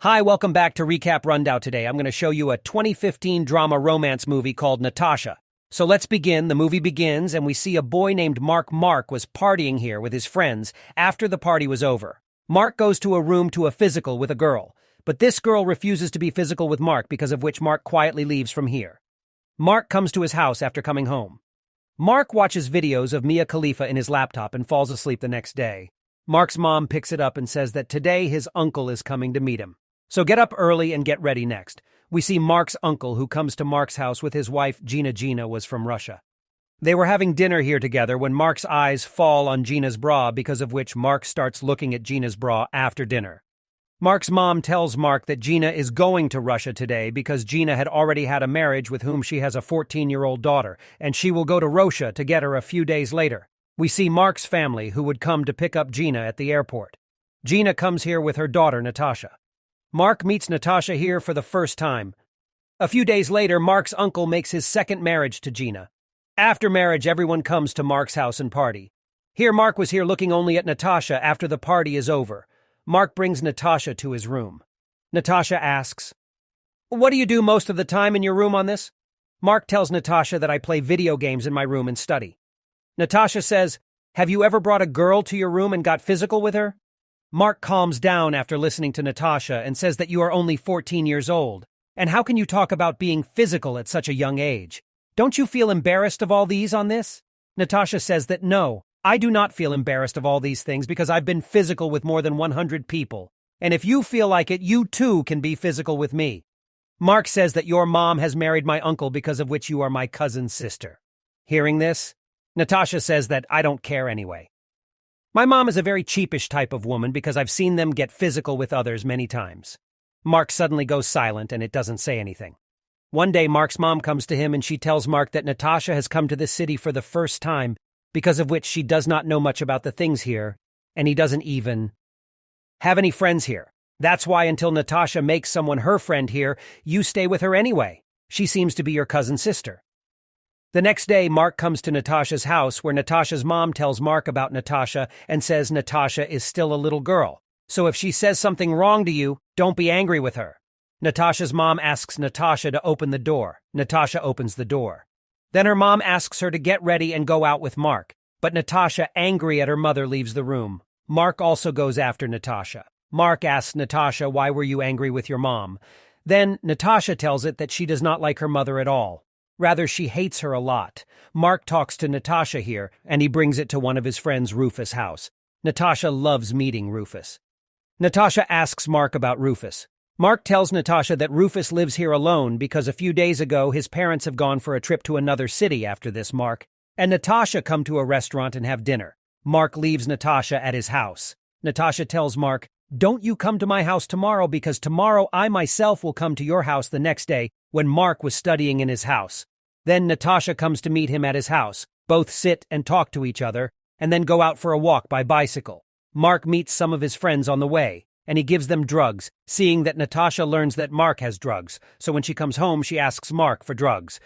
Hi, welcome back to Recap Rundown today. I'm going to show you a 2015 drama romance movie called Natasha. So let's begin. The movie begins, and we see a boy named Mark was partying here with his friends after the party was over. Mark goes to a room to a physical with a girl, but this girl refuses to be physical with Mark, because of which Mark quietly leaves from here. Mark comes to his house after coming home. Mark watches videos of Mia Khalifa in his laptop and falls asleep the next day. Mark's mom picks it up and says that today his uncle is coming to meet him. So get up early and get ready next. We see Mark's uncle, who comes to Mark's house with his wife Gina. Gina was from Russia. They were having dinner here together when Mark's eyes fall on Gina's bra, because of which Mark starts looking at Gina's bra after dinner. Mark's mom tells Mark that Gina is going to Russia today because Gina had already had a marriage with whom she has a 14-year-old daughter, and she will go to Russia to get her a few days later. We see Mark's family, who would come to pick up Gina at the airport. Gina comes here with her daughter Natasha. Mark meets Natasha here for the first time. A few days later, Mark's uncle makes his second marriage to Gina. After marriage, everyone comes to Mark's house and party. Here, Mark was here looking only at Natasha after the party is over. Mark brings Natasha to his room. Natasha asks, "What do you do most of the time in your room on this?" Mark tells Natasha that I play video games in my room and study. Natasha says, "Have you ever brought a girl to your room and got physical with her?" Mark calms down after listening to Natasha and says that you are only 14 years old. And how can you talk about being physical at such a young age? Don't you feel embarrassed of all these on this? Natasha says that no, I do not feel embarrassed of all these things because I've been physical with more than 100 people. And if you feel like it, you too can be physical with me. Mark says that your mom has married my uncle, because of which you are my cousin's sister. Hearing this, Natasha says that I don't care anyway. My mom is a very cheapish type of woman because I've seen them get physical with others many times. Mark suddenly goes silent and it doesn't say anything. One day, Mark's mom comes to him and she tells Mark that Natasha has come to this city for the first time, because of which she does not know much about the things here, and he doesn't even have any friends here. That's why until Natasha makes someone her friend here, you stay with her anyway. She seems to be your cousin's sister. The next day, Mark comes to Natasha's house, where Natasha's mom tells Mark about Natasha and says Natasha is still a little girl. So if she says something wrong to you, don't be angry with her. Natasha's mom asks Natasha to open the door. Natasha opens the door. Then her mom asks her to get ready and go out with Mark. But Natasha, angry at her mother, leaves the room. Mark also goes after Natasha. Mark asks Natasha, "Why were you angry with your mom?" Then Natasha tells it that she does not like her mother at all. Rather, she hates her a lot. Mark talks to Natasha here, and he brings it to one of his friends Rufus' house. Natasha loves meeting Rufus. Natasha asks Mark about Rufus. Mark tells Natasha that Rufus lives here alone because a few days ago his parents have gone for a trip to another city. After this, Mark and Natasha come to a restaurant and have dinner. Mark leaves Natasha at his house. Natasha tells Mark, "Don't you come to my house tomorrow, because tomorrow I myself will come to your house the next day," when Mark was studying in his house. Then Natasha comes to meet him at his house. Both sit and talk to each other, and then go out for a walk by bicycle. Mark meets some of his friends on the way, and he gives them drugs, seeing that Natasha learns that Mark has drugs. So when she comes home, she asks Mark for drugs.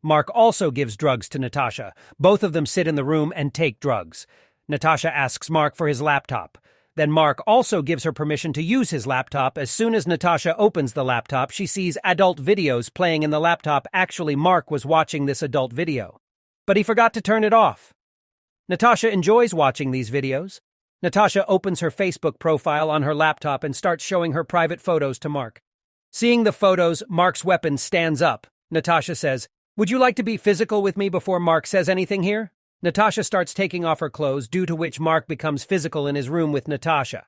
Mark also gives drugs to Natasha. Both of them sit in the room and take drugs. Natasha asks Mark for his laptop. Then Mark also gives her permission to use his laptop. As soon as Natasha opens the laptop, she sees adult videos playing in the laptop. Actually, Mark was watching this adult video, but he forgot to turn it off. Natasha enjoys watching these videos. Natasha opens her Facebook profile on her laptop and starts showing her private photos to Mark. Seeing the photos, Mark's weapon stands up. Natasha says, "Would you like to be physical with me?" Before Mark says anything here, Natasha starts taking off her clothes, due to which Mark becomes physical in his room with Natasha.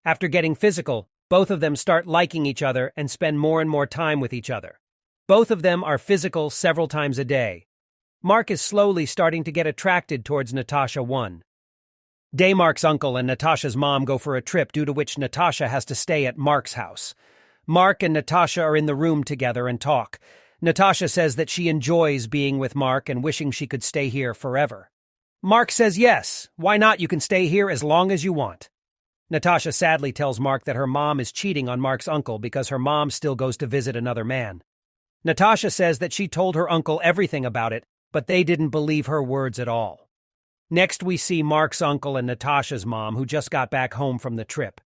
After getting physical, both of them start liking each other and spend more and more time with each other. Both of them are physical several times a day. Mark is slowly starting to get attracted towards Natasha. One day, Mark's uncle and Natasha's mom go for a trip, due to which Natasha has to stay at Mark's house. Mark and Natasha are in the room together and talk. Natasha says that she enjoys being with Mark and wishing she could stay here forever. Mark says yes, why not, you can stay here as long as you want. Natasha sadly tells Mark that her mom is cheating on Mark's uncle because her mom still goes to visit another man. Natasha says that she told her uncle everything about it, but they didn't believe her words at all. Next, we see Mark's uncle and Natasha's mom, who just got back home from the trip.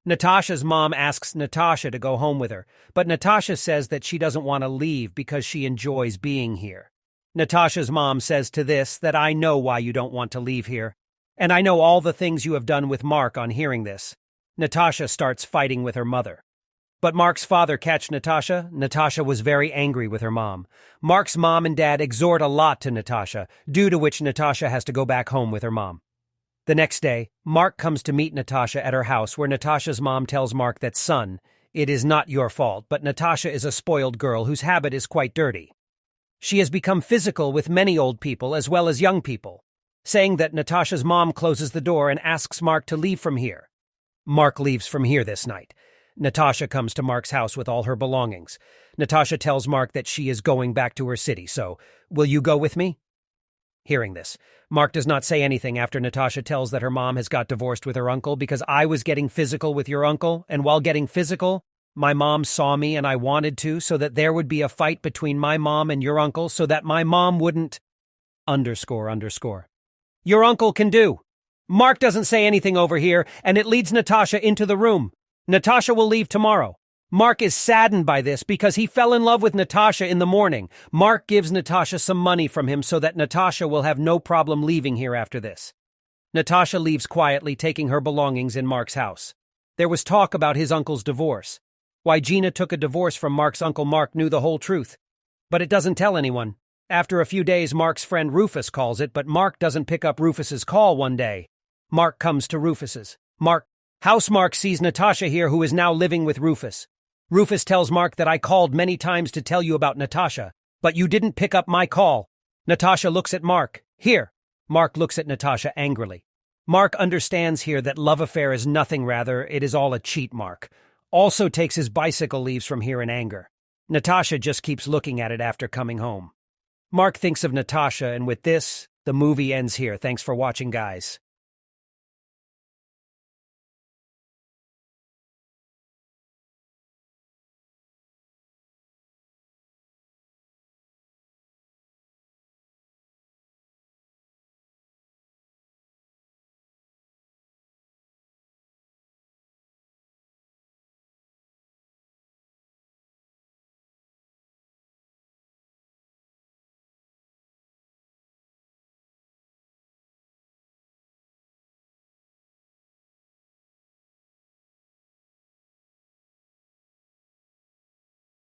Natasha's mom asks Natasha to go home with her, but Natasha says that she doesn't want to leave because she enjoys being here. Natasha's mom says to this that I know why you don't want to leave here, and I know all the things you have done with Mark on hearing this. Natasha starts fighting with her mother. But Mark's father catch Natasha. Natasha was very angry with her mom. Mark's mom and dad exhort a lot to Natasha, due to which Natasha has to go back home with her mom. The next day, Mark comes to meet Natasha at her house where Natasha's mom tells Mark that, son, it is not your fault, but Natasha is a spoiled girl whose habit is quite dirty. She has become physical with many old people as well as young people, saying that Natasha's mom closes the door and asks Mark to leave from here. Mark leaves from here this night. Natasha comes to Mark's house with all her belongings. Natasha tells Mark that she is going back to her city, so, will you go with me? Hearing this, Mark does not say anything after Natasha tells that her mom has got divorced with her uncle because I was getting physical with your uncle, and while getting physical, my mom saw me and I wanted to so that there would be a fight between my mom and your uncle so that my mom wouldn't... Your uncle can do. Mark doesn't say anything over here, and it leads Natasha into the room. Natasha will leave tomorrow. Mark is saddened by this because he fell in love with Natasha in the morning. Mark gives Natasha some money from him so that Natasha will have no problem leaving here after this. Natasha leaves quietly, taking her belongings in Mark's house. There was talk about his uncle's divorce. Why Gina took a divorce from Mark's uncle Mark knew the whole truth. But it doesn't tell anyone. After a few days, Mark's friend Rufus calls it, but Mark doesn't pick up Rufus's call one day. Mark comes to Rufus's. House Mark sees Natasha here, who is now living with Rufus. Rufus tells Mark that I called many times to tell you about Natasha, but you didn't pick up my call. Natasha looks at Mark. Here. Mark looks at Natasha angrily. Mark understands here that love affair is nothing, rather, it is all a cheat. Mark also takes his bicycle, leaves from here in anger. Natasha just keeps looking at it after coming home. Mark thinks of Natasha, and with this, the movie ends here. Thanks for watching, guys.